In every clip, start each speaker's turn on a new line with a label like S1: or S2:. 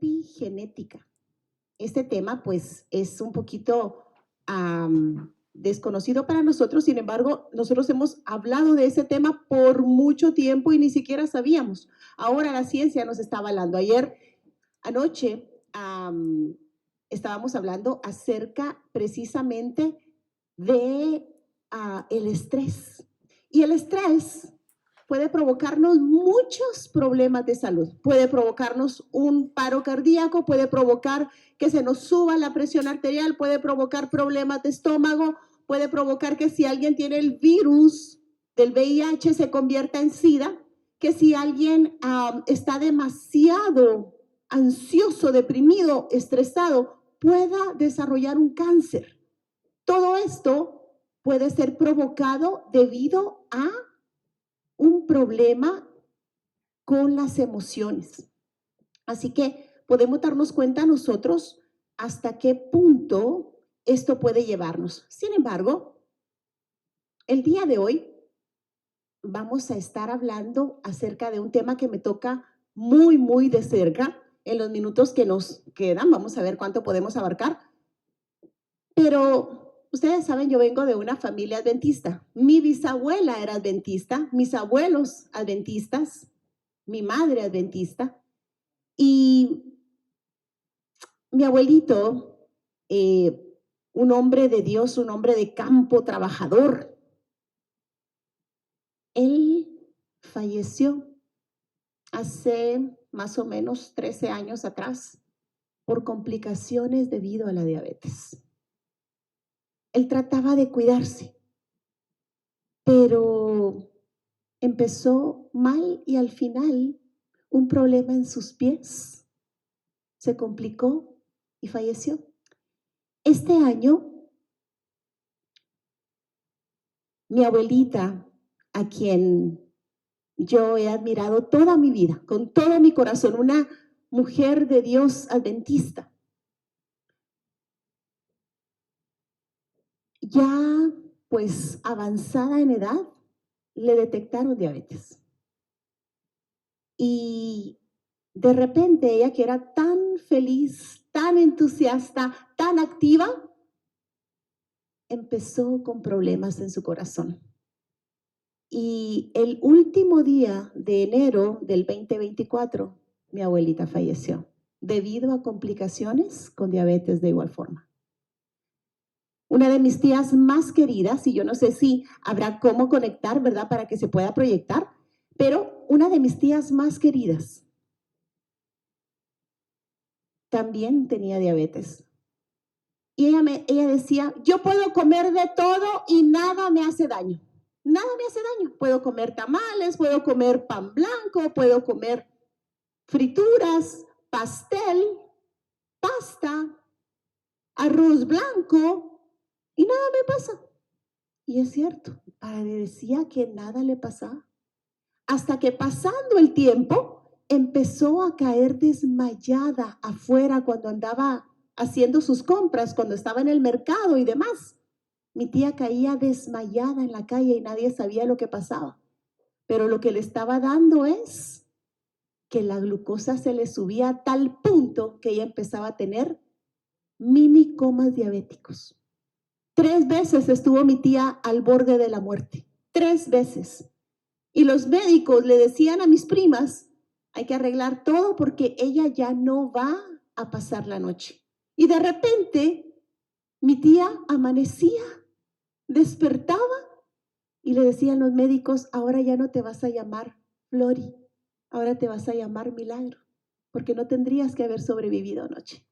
S1: epigenética. Este tema pues es un poquito desconocido para nosotros, sin embargo, nosotros hemos hablado de ese tema por mucho tiempo y ni siquiera sabíamos. Ahora la ciencia nos está avalando. Anoche, estábamos hablando acerca precisamente de el estrés. Y el estrés puede provocarnos muchos problemas de salud. Puede provocarnos un paro cardíaco, puede provocar que se nos suba la presión arterial, puede provocar problemas de estómago, puede provocar que si alguien tiene el virus del VIH se convierta en SIDA, que si alguien está demasiado ansioso, deprimido, estresado, pueda desarrollar un cáncer. Todo esto puede ser provocado debido a un problema con las emociones. Así que podemos darnos cuenta nosotros hasta qué punto esto puede llevarnos. Sin embargo, el día de hoy vamos a estar hablando acerca de un tema que me toca muy, muy de cerca en los minutos que nos quedan. Vamos a ver cuánto podemos abarcar. Pero ustedes saben, yo vengo de una familia adventista. Mi bisabuela era adventista, mis abuelos adventistas, mi madre adventista. Y mi abuelito, un hombre de Dios, un hombre de campo, trabajador, él falleció hace más o menos 13 años atrás por complicaciones debido a la diabetes. Él trataba de cuidarse, pero empezó mal y al final un problema en sus pies se complicó y falleció. Este año, mi abuelita, a quien yo he admirado toda mi vida, con todo mi corazón, una mujer de Dios adventista, ya pues avanzada en edad, le detectaron diabetes. Y de repente ella, que era tan feliz, tan entusiasta, tan activa, empezó con problemas en su corazón. Y el último día de enero del 2024, mi abuelita falleció debido a complicaciones con diabetes de igual forma. Una de mis tías más queridas, y yo no sé si habrá cómo conectar, ¿verdad?, para que se pueda proyectar, pero una de mis tías más queridas también tenía diabetes. Y ella decía, yo puedo comer de todo y nada me hace daño. Nada me hace daño. Puedo comer tamales, puedo comer pan blanco, puedo comer frituras, pastel, pasta, arroz blanco y nada me pasa. Y es cierto, parecía que nada le pasaba. Hasta que pasando el tiempo, empezó a caer desmayada afuera cuando andaba haciendo sus compras, cuando estaba en el mercado y demás. Mi tía caía desmayada en la calle y nadie sabía lo que pasaba. Pero lo que le estaba dando es que la glucosa se le subía a tal punto que ella empezaba a tener mini comas diabéticos. 3 veces estuvo mi tía al borde de la muerte. 3 veces. Y los médicos le decían a mis primas, hay que arreglar todo porque ella ya no va a pasar la noche. Y de repente, mi tía amanecía, despertaba y le decían los médicos, ahora ya no te vas a llamar Flori, ahora te vas a llamar Milagro, porque no tendrías que haber sobrevivido anoche.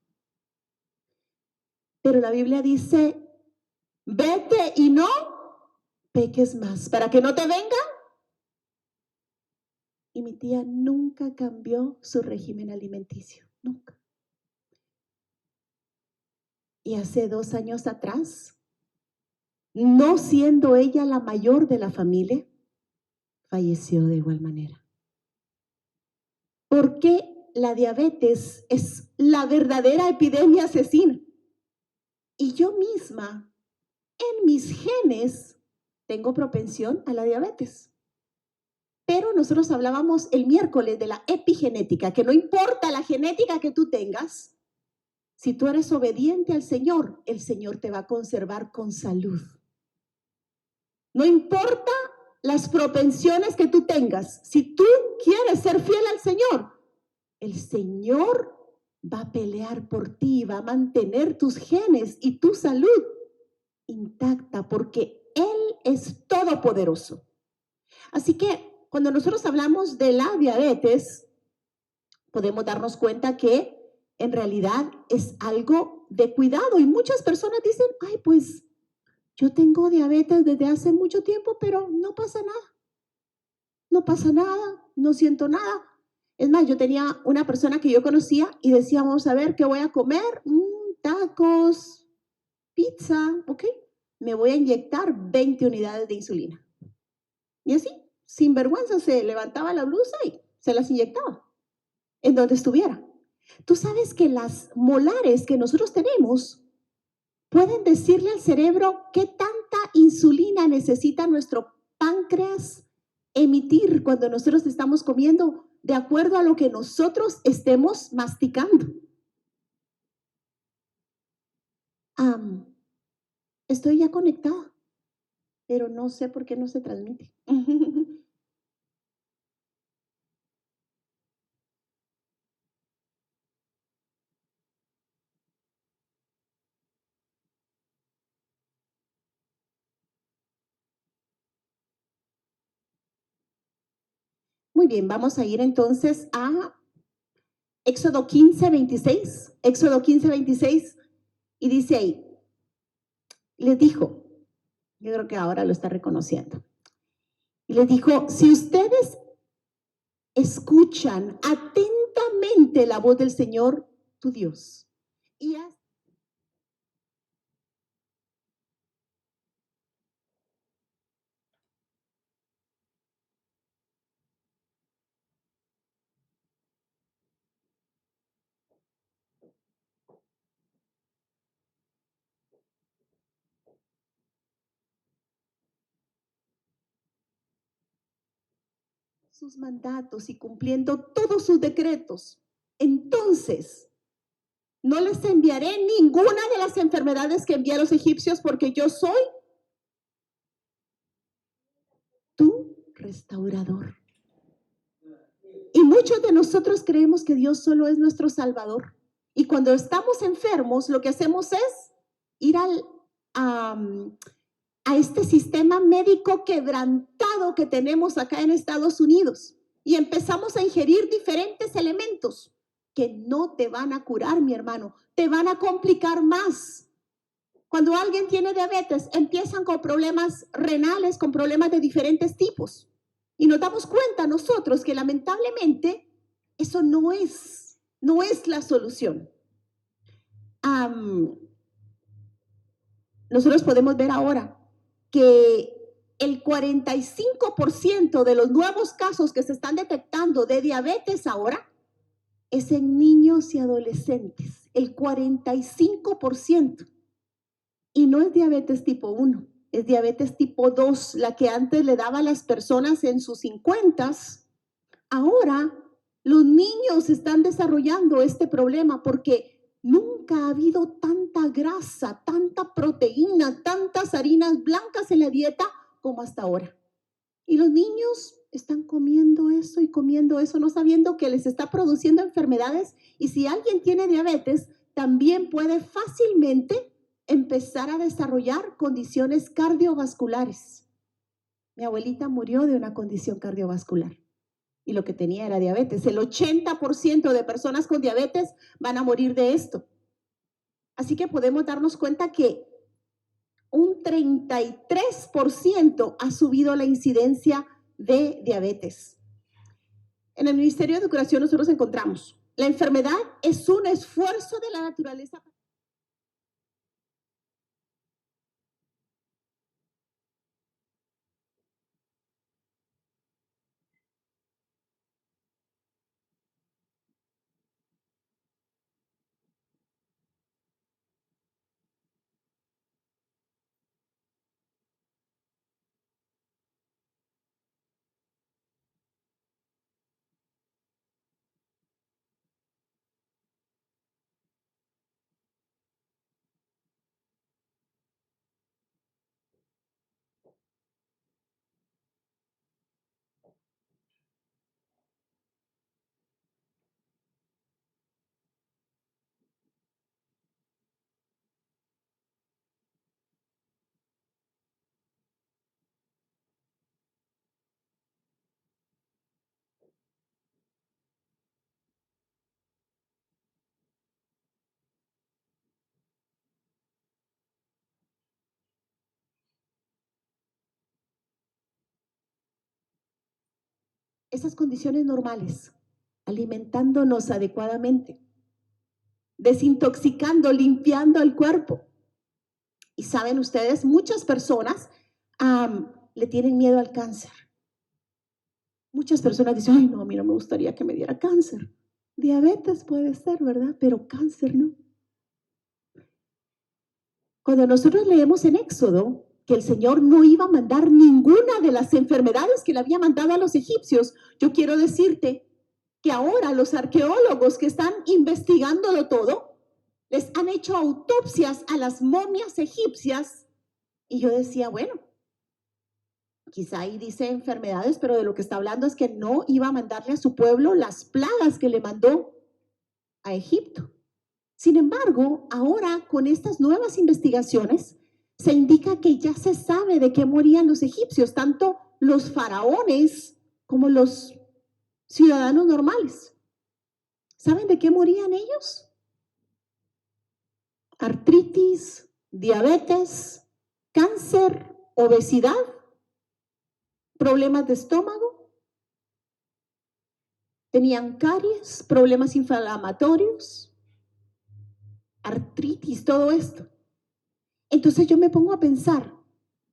S1: Pero la Biblia dice, vete y no peques más, para que no te venga. Y mi tía nunca cambió su régimen alimenticio, nunca. Y hace 2 años atrás, no siendo ella la mayor de la familia, falleció de igual manera. Porque la diabetes es la verdadera epidemia asesina. Y yo misma, en mis genes, tengo propensión a la diabetes. Pero nosotros hablábamos el miércoles de la epigenética, que no importa la genética que tú tengas, si tú eres obediente al Señor, el Señor te va a conservar con salud. No importa las propensiones que tú tengas, si tú quieres ser fiel al Señor, el Señor va a pelear por ti, va a mantener tus genes y tu salud intacta, porque Él es todopoderoso. Así que cuando nosotros hablamos de la diabetes, podemos darnos cuenta que en realidad es algo de cuidado y muchas personas dicen, ay, pues yo tengo diabetes desde hace mucho tiempo, pero no pasa nada. No pasa nada, no siento nada. Es más, yo tenía una persona que yo conocía y decía, vamos a ver qué voy a comer, tacos, pizza, ¿ok? Me voy a inyectar 20 unidades de insulina. Y así, sin vergüenza, se levantaba la blusa y se las inyectaba en donde estuviera. Tú sabes que las molares que nosotros tenemos pueden decirle al cerebro qué tanta insulina necesita nuestro páncreas emitir cuando nosotros estamos comiendo de acuerdo a lo que nosotros estemos masticando. Estoy ya conectada, pero no sé por qué no se transmite. Muy bien, vamos a ir entonces a Éxodo 15, 26. Éxodo 15, 26. Y dice ahí, les dijo, yo creo que ahora lo está reconociendo. Y les dijo, si ustedes escuchan atentamente la voz del Señor, tu Dios, y sus mandatos y cumpliendo todos sus decretos, entonces no les enviaré ninguna de las enfermedades que envié a los egipcios, porque yo soy tu restaurador. Y muchos de nosotros creemos que Dios solo es nuestro Salvador. Y cuando estamos enfermos, lo que hacemos es ir a este sistema médico quebrantado que tenemos acá en Estados Unidos y empezamos a ingerir diferentes elementos que no te van a curar, mi hermano, te van a complicar más. Cuando alguien tiene diabetes, empiezan con problemas renales, con problemas de diferentes tipos. Y nos damos cuenta nosotros que lamentablemente eso no es la solución. Nosotros podemos ver ahora que el 45% de los nuevos casos que se están detectando de diabetes ahora es en niños y adolescentes, el 45%. Y no es diabetes tipo 1, es diabetes tipo 2, la que antes le daba a las personas en sus 50s. Ahora los niños están desarrollando este problema porque nunca ha habido tanta grasa, tanta proteína, tantas harinas blancas en la dieta como hasta ahora. Y los niños están comiendo eso, no sabiendo que les está produciendo enfermedades. Y si alguien tiene diabetes, también puede fácilmente empezar a desarrollar condiciones cardiovasculares. Mi abuelita murió de una condición cardiovascular y lo que tenía era diabetes. El 80% de personas con diabetes van a morir de esto. Así que podemos darnos cuenta que un 33% ha subido la incidencia de diabetes. En el Ministerio de Educación nosotros encontramos, la enfermedad es un esfuerzo de la naturaleza. esas condiciones normales, alimentándonos adecuadamente, desintoxicando, limpiando el cuerpo. Y saben ustedes, muchas personas le tienen miedo al cáncer. Muchas personas dicen, ay no, a mí no me gustaría que me diera cáncer. Diabetes puede ser, ¿verdad? Pero cáncer no. Cuando nosotros leemos en Éxodo que el Señor no iba a mandar ninguna de las enfermedades que le había mandado a los egipcios, yo quiero decirte que ahora los arqueólogos que están investigándolo todo, les han hecho autopsias a las momias egipcias. Y yo decía, bueno, quizá ahí dice enfermedades, pero de lo que está hablando es que no iba a mandarle a su pueblo las plagas que le mandó a Egipto. Sin embargo, ahora con estas nuevas investigaciones, se indica que ya se sabe de qué morían los egipcios, tanto los faraones como los ciudadanos normales. ¿Saben de qué morían ellos? Artritis, diabetes, cáncer, obesidad, problemas de estómago, tenían caries, problemas inflamatorios, artritis, todo esto. Entonces yo me pongo a pensar,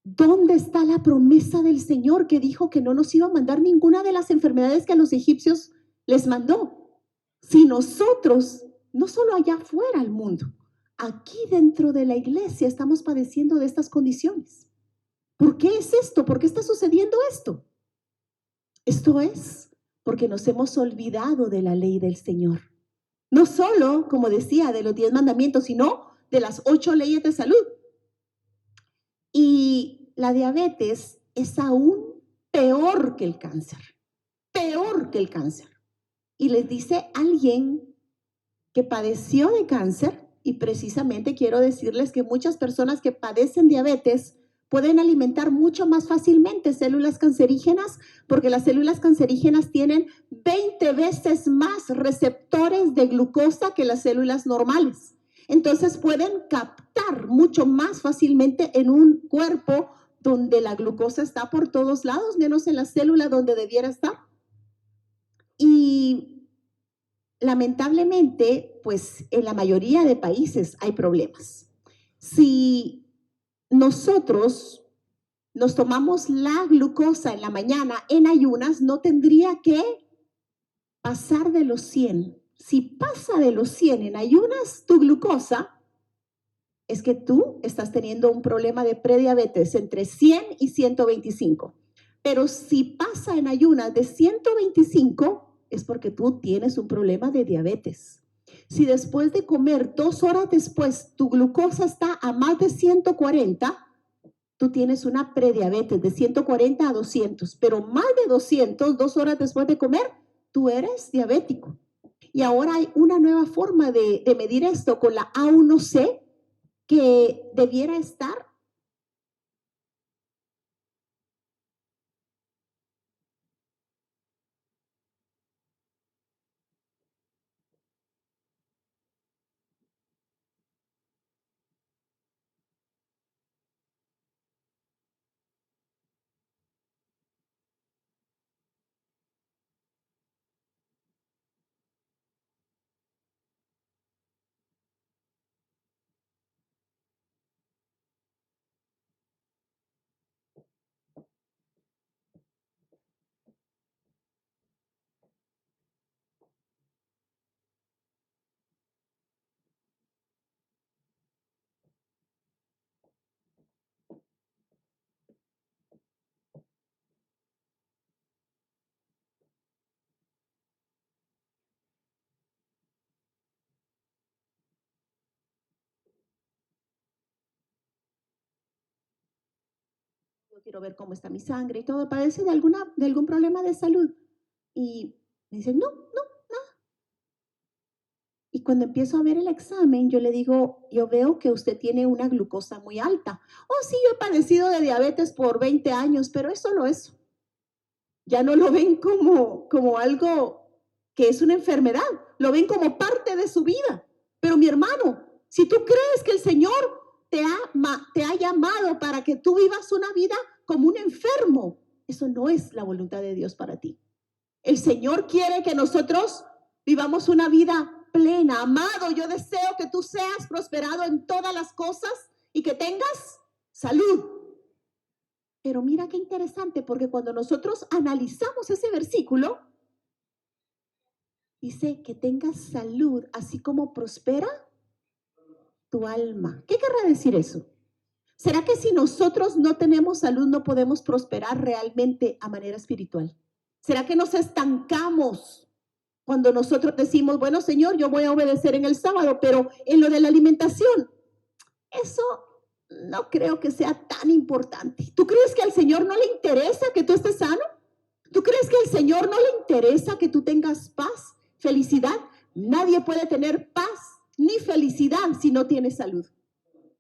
S1: ¿dónde está la promesa del Señor que dijo que no nos iba a mandar ninguna de las enfermedades que a los egipcios les mandó? Si nosotros, no solo allá afuera al mundo, aquí dentro de la iglesia estamos padeciendo de estas condiciones. ¿Por qué es esto? ¿Por qué está sucediendo esto? Esto es porque nos hemos olvidado de la ley del Señor. No solo, como decía, de los 10 mandamientos, sino de las 8 leyes de salud. Y la diabetes es aún peor que el cáncer. Peor que el cáncer. Y les dice alguien que padeció de cáncer, y precisamente quiero decirles que muchas personas que padecen diabetes pueden alimentar mucho más fácilmente células cancerígenas, porque las células cancerígenas tienen 20 veces más receptores de glucosa que las células normales. Entonces pueden captar mucho más fácilmente en un cuerpo donde la glucosa está por todos lados, menos en la célula donde debiera estar. Y lamentablemente, pues en la mayoría de países hay problemas. Si nosotros nos tomamos la glucosa en la mañana en ayunas, no tendría que pasar de los 100. Si pasa de los 100 en ayunas tu glucosa, es que tú estás teniendo un problema de prediabetes entre 100 y 125. Pero si pasa en ayunas de 125, es porque tú tienes un problema de diabetes. Si después de comer 2 horas después tu glucosa está a más de 140, tú tienes una prediabetes de 140 a 200, pero más de 200, 2 horas después de comer, tú eres diabético. Y ahora hay una nueva forma de medir esto con la A1C, que debiera estar yo quiero ver cómo está mi sangre y todo, padece de algún problema de salud. Y me dicen, no, nada. Y cuando empiezo a ver el examen, yo le digo, yo veo que usted tiene una glucosa muy alta. Oh, sí, yo he padecido de diabetes por 20 años, pero es solo eso. Ya no lo ven como algo que es una enfermedad, lo ven como parte de su vida. Pero mi hermano, si tú crees que el Señor te ha llamado para que tú vivas una vida como un enfermo, eso no es la voluntad de Dios para ti. El Señor quiere que nosotros vivamos una vida plena. Amado, yo deseo que tú seas prosperado en todas las cosas y que tengas salud. Pero mira qué interesante, porque cuando nosotros analizamos ese versículo, dice que tengas salud, así como prospera tu alma. ¿Qué querrá decir eso? ¿Será que si nosotros no tenemos salud no podemos prosperar realmente a manera espiritual? ¿Será que nos estancamos cuando nosotros decimos, bueno, Señor, yo voy a obedecer en el sábado, pero en lo de la alimentación, eso no creo que sea tan importante? ¿Tú crees que al Señor no le interesa que tú estés sano? ¿Tú crees que al Señor no le interesa que tú tengas paz, felicidad? Nadie puede tener paz ni felicidad si no tiene salud.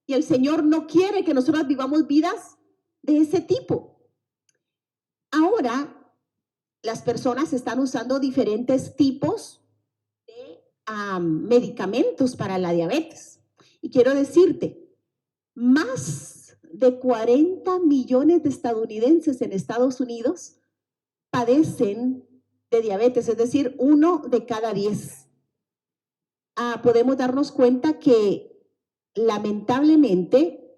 S1: Y el Señor no quiere que nosotros vivamos vidas de ese tipo. Ahora, las personas están usando diferentes tipos de medicamentos para la diabetes. Y quiero decirte, más de 40 millones de estadounidenses en Estados Unidos padecen de diabetes, es decir, 1 de cada 10. Podemos darnos cuenta que lamentablemente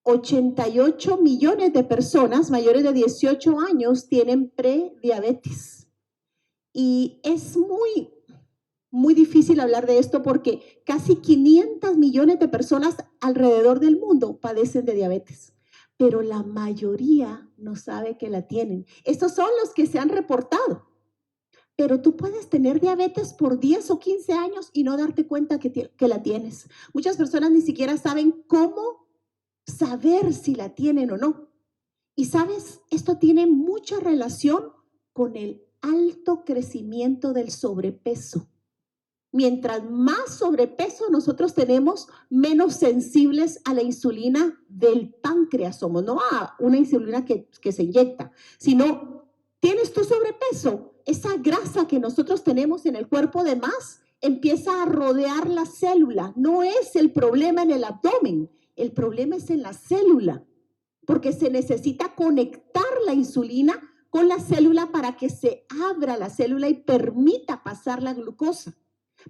S1: 88 millones de personas mayores de 18 años tienen prediabetes. Y es muy difícil hablar de esto porque casi 500 millones de personas alrededor del mundo padecen de diabetes, pero la mayoría no sabe que la tienen. Estos son los que se han reportado. Pero tú puedes tener diabetes por 10 o 15 años y no darte cuenta que la tienes. Muchas personas ni siquiera saben cómo saber si la tienen o no. Y sabes, esto tiene mucha relación con el alto crecimiento del sobrepeso. Mientras más sobrepeso nosotros tenemos, menos sensibles a la insulina del páncreas somos, no a una insulina que se inyecta, sino tienes tu sobrepeso, esa grasa que nosotros tenemos en el cuerpo de más empieza a rodear la célula. No es el problema en el abdomen, el problema es en la célula, porque se necesita conectar la insulina con la célula para que se abra la célula y permita pasar la glucosa.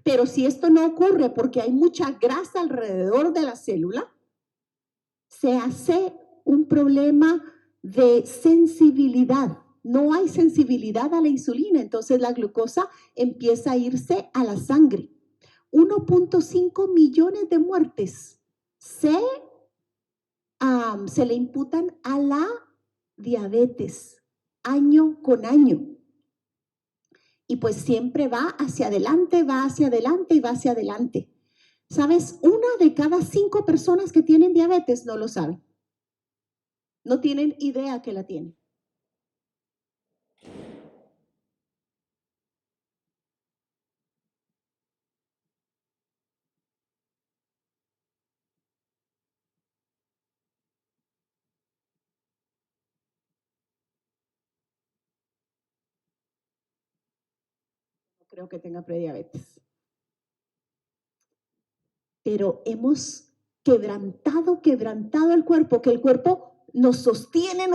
S1: Pero si esto no ocurre porque hay mucha grasa alrededor de la célula, se hace un problema de sensibilidad. No hay sensibilidad a la insulina, entonces la glucosa empieza a irse a la sangre. 1.5 millones de muertes se le imputan a la diabetes año con año. Y pues siempre va hacia adelante y va hacia adelante. ¿Sabes? 1 de cada 5 personas que tienen diabetes no lo saben. No tienen idea que la tienen. No creo que tenga prediabetes. Pero hemos quebrantado el cuerpo, que el cuerpo nos sostiene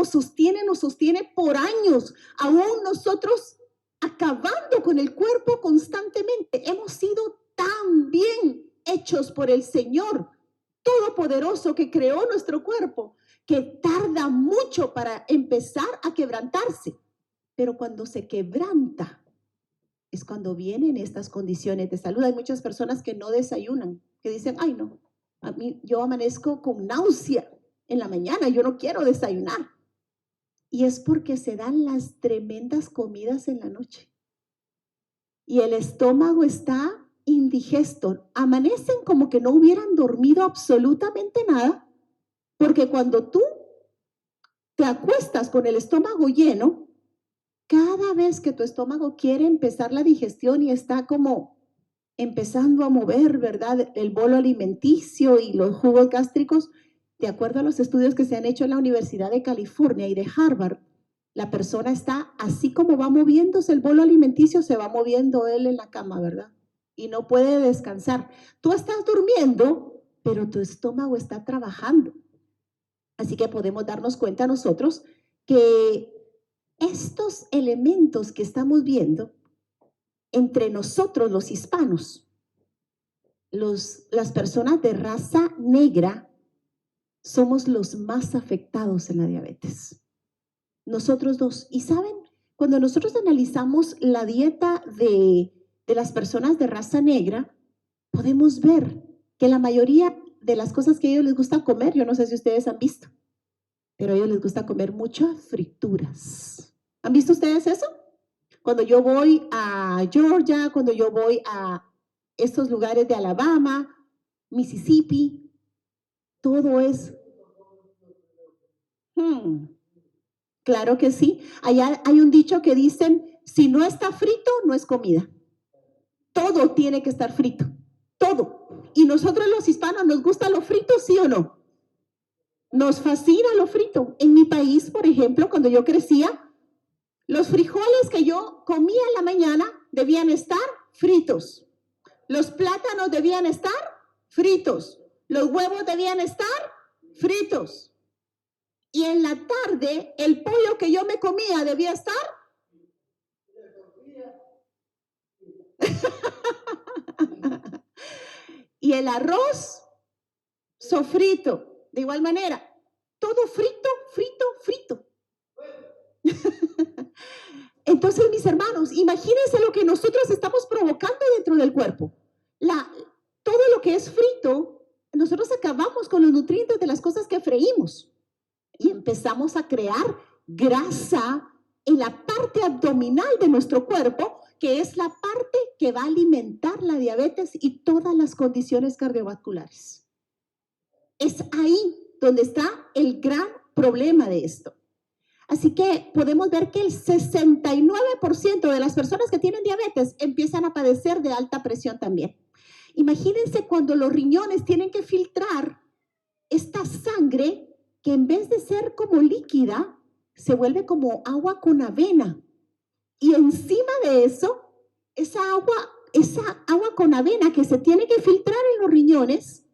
S1: por años. Aún nosotros acabando con el cuerpo constantemente. Hemos sido tan bien hechos por el Señor Todopoderoso que creó nuestro cuerpo, que tarda mucho para empezar a quebrantarse. Pero cuando se quebranta, es cuando vienen estas condiciones de salud. Hay muchas personas que no desayunan, que dicen, ay no, a mí yo amanezco con náusea en la mañana, yo no quiero desayunar. Y es porque se dan las tremendas comidas en la noche. Y el estómago está indigesto. Amanecen como que no hubieran dormido absolutamente nada, porque cuando tú te acuestas con el estómago lleno, cada vez que tu estómago quiere empezar la digestión y está como empezando a mover, ¿verdad? El bolo alimenticio y los jugos gástricos, de acuerdo a los estudios que se han hecho en la Universidad de California y de Harvard, la persona está así como va moviéndose el bolo alimenticio, se va moviendo él en la cama, ¿verdad? Y no puede descansar. Tú estás durmiendo, pero tu estómago está trabajando. Así que podemos darnos cuenta nosotros que estos elementos que estamos viendo entre nosotros los hispanos, las personas de raza negra, somos los más afectados en la diabetes. Nosotros dos. Y saben, cuando nosotros analizamos la dieta de las personas de raza negra, podemos ver que la mayoría de las cosas que a ellos les gusta comer, yo no sé si ustedes han visto, pero a ellos les gusta comer muchas frituras. ¿Han visto ustedes eso? Cuando yo voy a Georgia, cuando yo voy a estos lugares de Alabama, Mississippi, todo es... Claro que sí. Allá hay un dicho que dicen, si no está frito, no es comida. Todo tiene que estar frito, todo. Y nosotros los hispanos, ¿nos gusta lo frito, sí o no? Nos fascina lo frito. En mi país, por ejemplo, cuando yo crecía, los frijoles que yo comía en la mañana debían estar fritos. Los plátanos debían estar fritos. Los huevos debían estar fritos. Y en la tarde, el pollo que yo me comía debía estar... y el arroz sofrito. De igual manera, todo frito, frito, frito. Entonces, mis hermanos, imagínense lo que nosotros estamos provocando dentro del cuerpo. Todo lo que es frito, nosotros acabamos con los nutrientes de las cosas que freímos y empezamos a crear grasa en la parte abdominal de nuestro cuerpo, que es la parte que va a alimentar la diabetes y todas las condiciones cardiovasculares. Es ahí donde está el gran problema de esto. Así que podemos ver que el 69% de las personas que tienen diabetes empiezan a padecer de alta presión también. Imagínense cuando los riñones tienen que filtrar esta sangre que en vez de ser como líquida, se vuelve como agua con avena. Y encima de eso, esa agua con avena que se tiene que filtrar en los riñones,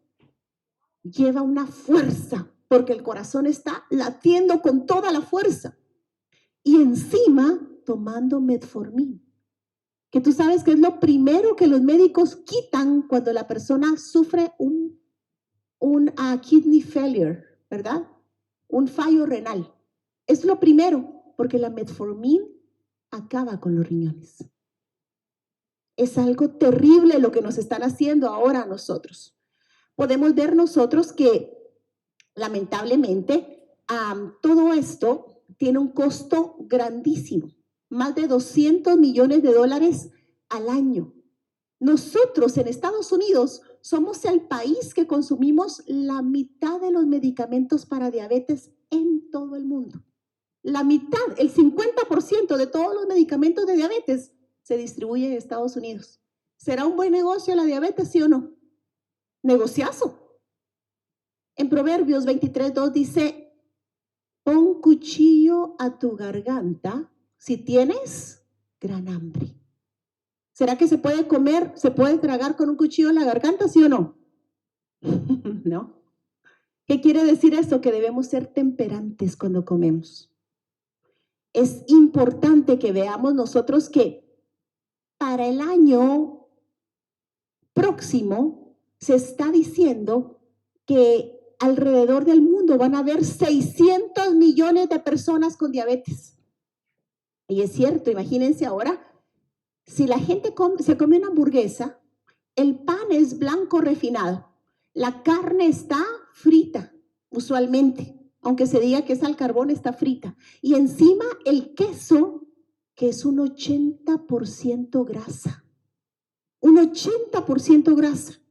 S1: lleva una fuerza, porque el corazón está latiendo con toda la fuerza. Y encima tomando metformin, que tú sabes que es lo primero que los médicos quitan cuando la persona sufre un kidney failure, ¿verdad? Un fallo renal. Es lo primero, porque la metformin acaba con los riñones. Es algo terrible lo que nos están haciendo ahora a nosotros. Podemos ver nosotros que lamentablemente, todo esto tiene un costo grandísimo, más de $200 millones al año. Nosotros en Estados Unidos somos el país que consumimos la mitad de los medicamentos para diabetes en todo el mundo. La mitad, el 50% de todos los medicamentos de diabetes se distribuyen en Estados Unidos. ¿Será un buen negocio la diabetes, sí o no? Negociazo. En Proverbios 23:2 dice, pon cuchillo a tu garganta si tienes gran hambre. ¿Será que se puede comer, se puede tragar con un cuchillo en la garganta, sí o no? ¿No? ¿Qué quiere decir esto? Que debemos ser temperantes cuando comemos. Es importante que veamos nosotros que para el año próximo se está diciendo que alrededor del mundo van a haber 600 millones de personas con diabetes. Y es cierto, imagínense ahora, si la gente se come una hamburguesa, el pan es blanco refinado, la carne está frita, usualmente, aunque se diga que es al carbón, está frita. Y encima el queso, que es un 80% grasa. Un 80% grasa.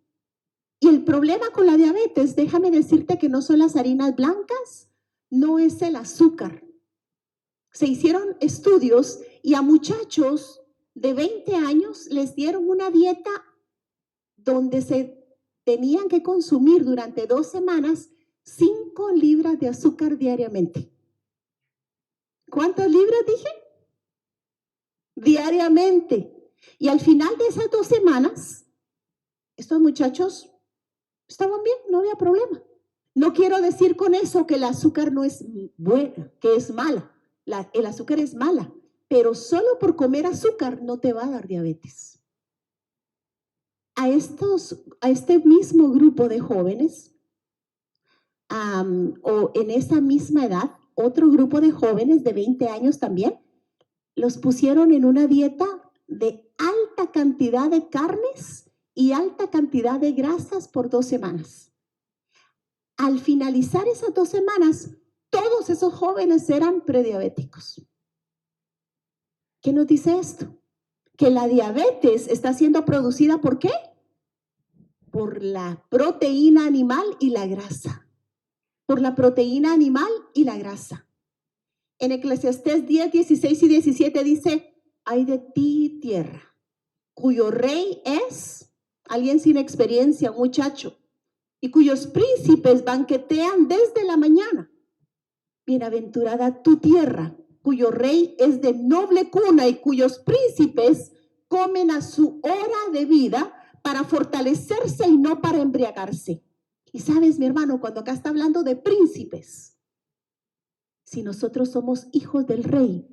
S1: Y el problema con la diabetes, déjame decirte que no son las harinas blancas, no es el azúcar. Se hicieron estudios y a muchachos de 20 años les dieron una dieta donde se tenían que consumir durante 2 semanas 5 libras de azúcar diariamente. ¿Cuántas libras dije? Diariamente. Y al final de esas 2 semanas, estos muchachos estaban bien, no había problema. No quiero decir con eso que el azúcar no es buena, que es mala. El azúcar es mala, pero solo por comer azúcar no te va a dar diabetes. A este mismo grupo de jóvenes, o en esa misma edad, otro grupo de jóvenes de 20 años también, los pusieron en una dieta de alta cantidad de carnes y alta cantidad de grasas por 2 semanas. Al finalizar esas 2 semanas, todos esos jóvenes eran prediabéticos. ¿Qué nos dice esto? Que la diabetes está siendo producida ¿por qué? Por la proteína animal y la grasa. Por la proteína animal y la grasa. En Eclesiastés 10, 16 y 17 dice, ay de ti tierra, cuyo rey es alguien sin experiencia, un muchacho, y cuyos príncipes banquetean desde la mañana. Bienaventurada tu tierra, cuyo rey es de noble cuna y cuyos príncipes comen a su hora de vida para fortalecerse y no para embriagarse. Y sabes, mi hermano, cuando acá está hablando de príncipes, si nosotros somos hijos del rey,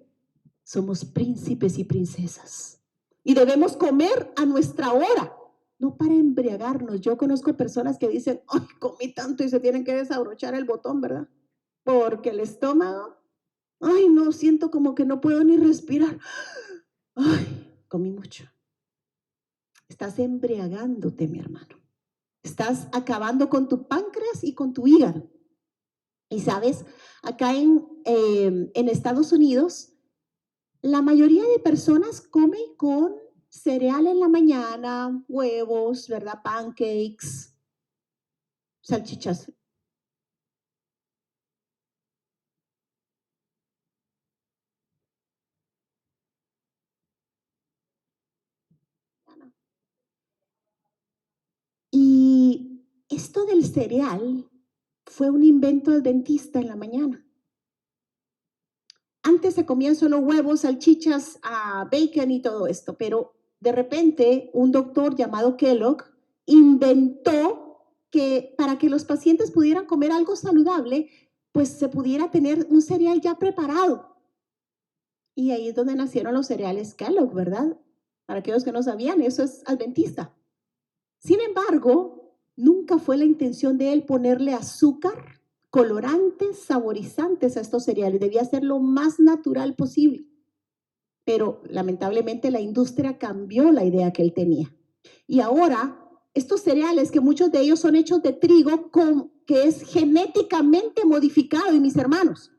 S1: somos príncipes y princesas. Y debemos comer a nuestra hora, no para embriagarnos. Yo conozco personas que dicen, ay, comí tanto y se tienen que desabrochar el botón, ¿verdad? Porque el estómago, ay, no, siento como que no puedo ni respirar. Ay, comí mucho. Estás embriagándote, mi hermano. Estás acabando con tu páncreas y con tu hígado. Y sabes, acá en Estados Unidos, la mayoría de personas comen con cereal en la mañana, huevos, ¿verdad? Pancakes, salchichas. Y esto del cereal fue un invento adventista en la mañana. Antes se comían solo huevos, salchichas, bacon y todo esto, pero de repente un doctor llamado Kellogg inventó que para que los pacientes pudieran comer algo saludable, pues se pudiera tener un cereal ya preparado. Y ahí es donde nacieron los cereales Kellogg, ¿verdad? Para aquellos que no sabían, eso es adventista. Sin embargo, nunca fue la intención de él ponerle azúcar, colorantes, saborizantes a estos cereales. Debía ser lo más natural posible. Pero lamentablemente la industria cambió la idea que él tenía. Y ahora, estos cereales, que muchos de ellos son hechos de trigo, que es genéticamente modificado, y mis hermanos,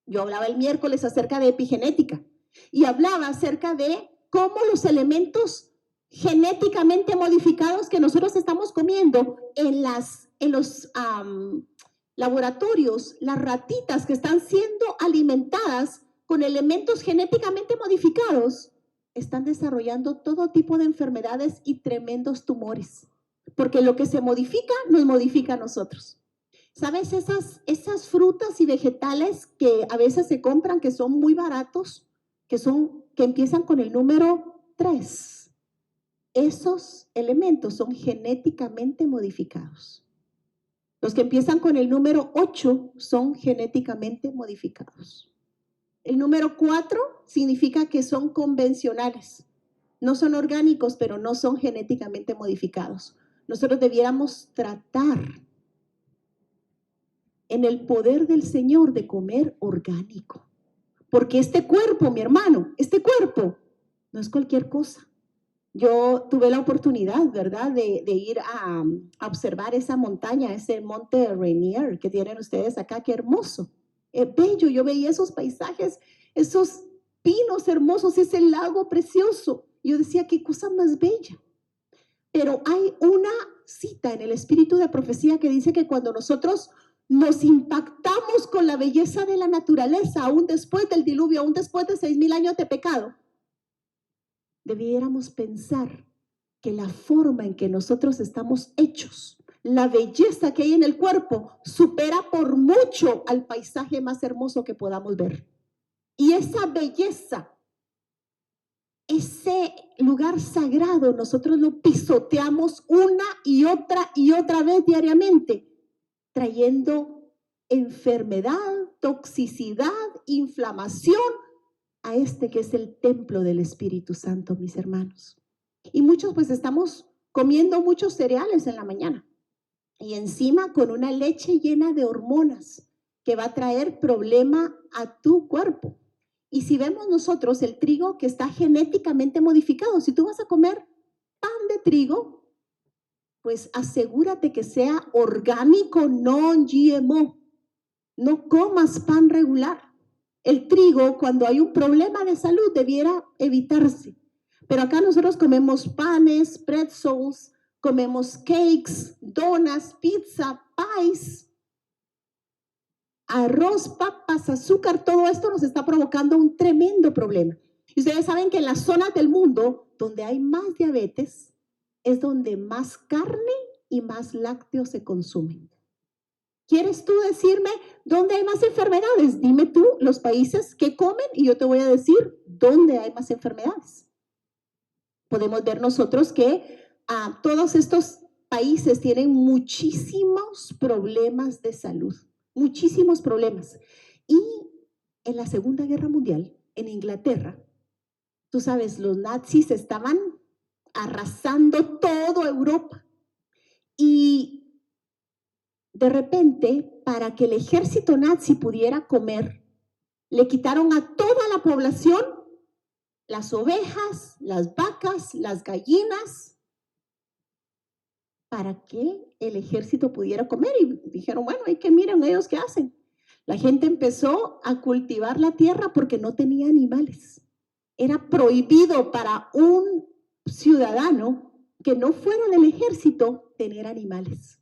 S1: yo hablaba el miércoles acerca de epigenética y hablaba acerca de cómo los elementos genéticamente modificados que nosotros estamos comiendo en los laboratorios, las ratitas que están siendo alimentadas con elementos genéticamente modificados, están desarrollando todo tipo de enfermedades y tremendos tumores. Porque lo que se modifica, nos modifica a nosotros. ¿Sabes? Esas frutas y vegetales que a veces se compran, que son muy baratos, que empiezan con el número 3. Esos elementos son genéticamente modificados. Los que empiezan con el número 8 son genéticamente modificados. El número 4 significa que son convencionales. No son orgánicos, pero no son genéticamente modificados. Nosotros debiéramos tratar en el poder del Señor de comer orgánico. Porque este cuerpo, mi hermano, este cuerpo no es cualquier cosa. Yo tuve la oportunidad, ¿verdad?, de ir a observar esa montaña, ese monte Rainier que tienen ustedes acá, qué hermoso. Es bello, yo veía esos paisajes, esos pinos hermosos, ese lago precioso. Yo decía, qué cosa más bella. Pero hay una cita en el espíritu de profecía que dice que cuando nosotros nos impactamos con la belleza de la naturaleza, aún después del diluvio, aún después de 6,000 años de pecado, debiéramos pensar que la forma en que nosotros estamos hechos, la belleza que hay en el cuerpo, supera por mucho al paisaje más hermoso que podamos ver. Y esa belleza, ese lugar sagrado, nosotros lo pisoteamos una y otra vez diariamente, trayendo enfermedad, toxicidad inflamación a este que es el templo del Espíritu Santo, mis hermanos. Y muchos pues estamos comiendo muchos cereales en la mañana y encima con una leche llena de hormonas que va a traer problema a tu cuerpo. Y si vemos nosotros el trigo que está genéticamente modificado, si tú vas a comer pan de trigo, pues asegúrate que sea orgánico, non-GMO. No comas pan regular. El trigo, cuando hay un problema de salud, debiera evitarse. Pero acá nosotros comemos panes, pretzels, comemos cakes, donas, pizza, pies, arroz, papas, azúcar, todo esto nos está provocando un tremendo problema. Y ustedes saben que en las zonas del mundo donde hay más diabetes es donde más carne y más lácteos se consumen. ¿Quieres tú decirme dónde hay más enfermedades? Dime tú los países que comen y yo te voy a decir dónde hay más enfermedades. Podemos ver nosotros que todos estos países tienen muchísimos problemas de salud, muchísimos problemas. Y en la Segunda Guerra Mundial, en Inglaterra, tú sabes, los nazis estaban arrasando toda Europa. Y de repente, para que el ejército nazi pudiera comer, le quitaron a toda la población las ovejas, las vacas, las gallinas, para que el ejército pudiera comer. Y dijeron, bueno, hay que miren ellos qué hacen. La gente empezó a cultivar la tierra porque no tenía animales. Era prohibido para un ciudadano que no fuera del ejército tener animales.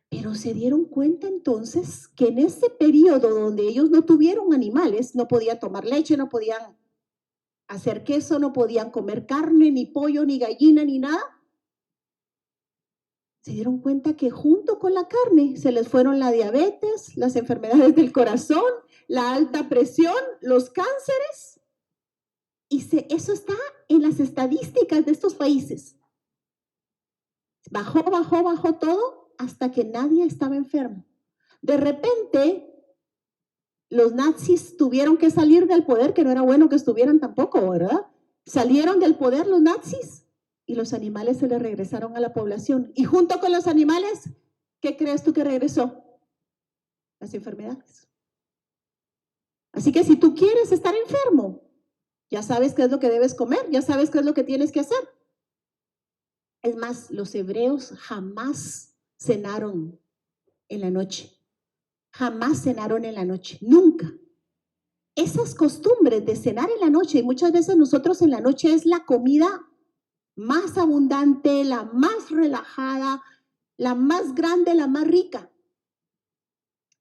S1: Pero se dieron cuenta entonces que en ese periodo donde ellos no tuvieron animales, no podían tomar leche, no podían hacer queso, no podían comer carne, ni pollo, ni gallina, ni nada. Se dieron cuenta que junto con la carne se les fueron la diabetes, las enfermedades del corazón, la alta presión, los cánceres. Y eso está en las estadísticas de estos países. Bajó todo hasta que nadie estaba enfermo. De repente, los nazis tuvieron que salir del poder, que no era bueno que estuvieran tampoco, ¿verdad? Salieron del poder los nazis y los animales se les regresaron a la población. Y junto con los animales, ¿qué crees tú que regresó? Las enfermedades. Así que si tú quieres estar enfermo, ya sabes qué es lo que debes comer, ya sabes qué es lo que tienes que hacer. Es más, los hebreos jamás cenaron en la noche. Jamás cenaron en la noche, nunca. Esas costumbres de cenar en la noche, y muchas veces nosotros en la noche es la comida más abundante, la más relajada, la más grande, la más rica.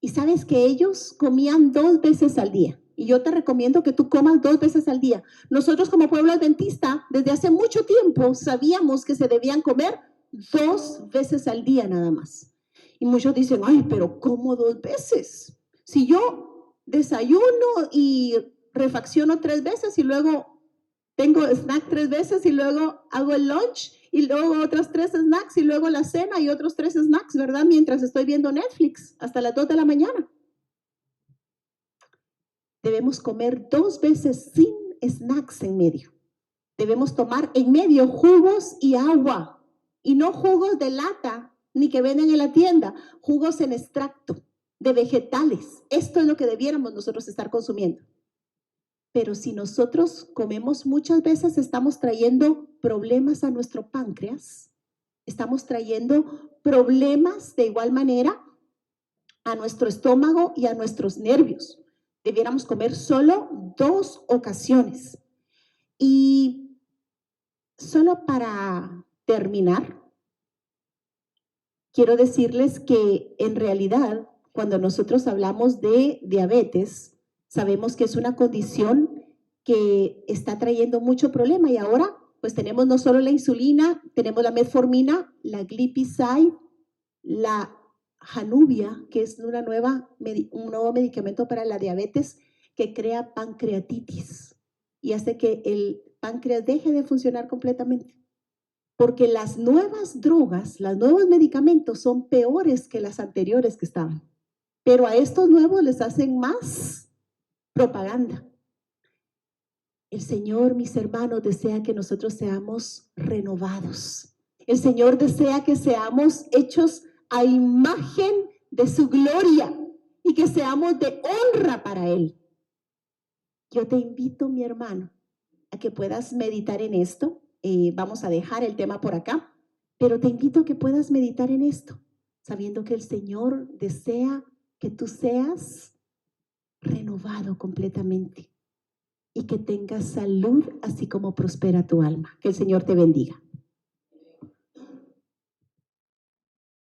S1: Y sabes que ellos comían 2 veces al día. Y yo te recomiendo que tú comas 2 veces al día. Nosotros como pueblo adventista, desde hace mucho tiempo, sabíamos que se debían comer 2 veces al día nada más. Y muchos dicen, ay, pero ¿cómo 2 veces? Si yo desayuno y refacciono 3 veces y luego tengo snack 3 veces y luego hago el lunch y luego otros 3 snacks y luego la cena y otros 3 snacks, ¿verdad? Mientras estoy viendo Netflix hasta las 2 de la mañana. Debemos comer 2 veces sin snacks en medio. Debemos tomar en medio jugos y agua y no jugos de lata ni que venden en la tienda, jugos en extracto de vegetales. Esto es lo que debiéramos nosotros estar consumiendo. Pero si nosotros comemos muchas veces, estamos trayendo problemas a nuestro páncreas, estamos trayendo problemas de igual manera a nuestro estómago y a nuestros nervios. Debiéramos comer solo 2 ocasiones. Y solo para terminar, quiero decirles que en realidad, cuando nosotros hablamos de diabetes, sabemos que es una condición que está trayendo mucho problema y ahora pues tenemos no solo la insulina, tenemos la metformina, la glipizide, la Januvia, que es un nuevo medicamento para la diabetes que crea pancreatitis y hace que el páncreas deje de funcionar completamente. Porque las nuevas drogas, los nuevos medicamentos son peores que las anteriores que estaban. Pero a estos nuevos les hacen más propaganda. El Señor, mis hermanos, desea que nosotros seamos renovados. El Señor desea que seamos hechos a imagen de su gloria y que seamos de honra para Él. Yo te invito, mi hermano, a que puedas meditar en esto. Vamos a dejar el tema por acá, pero te invito a que puedas meditar en esto, sabiendo que el Señor desea que tú seas renovado completamente y que tengas salud, así como prospera tu alma. Que el Señor te bendiga.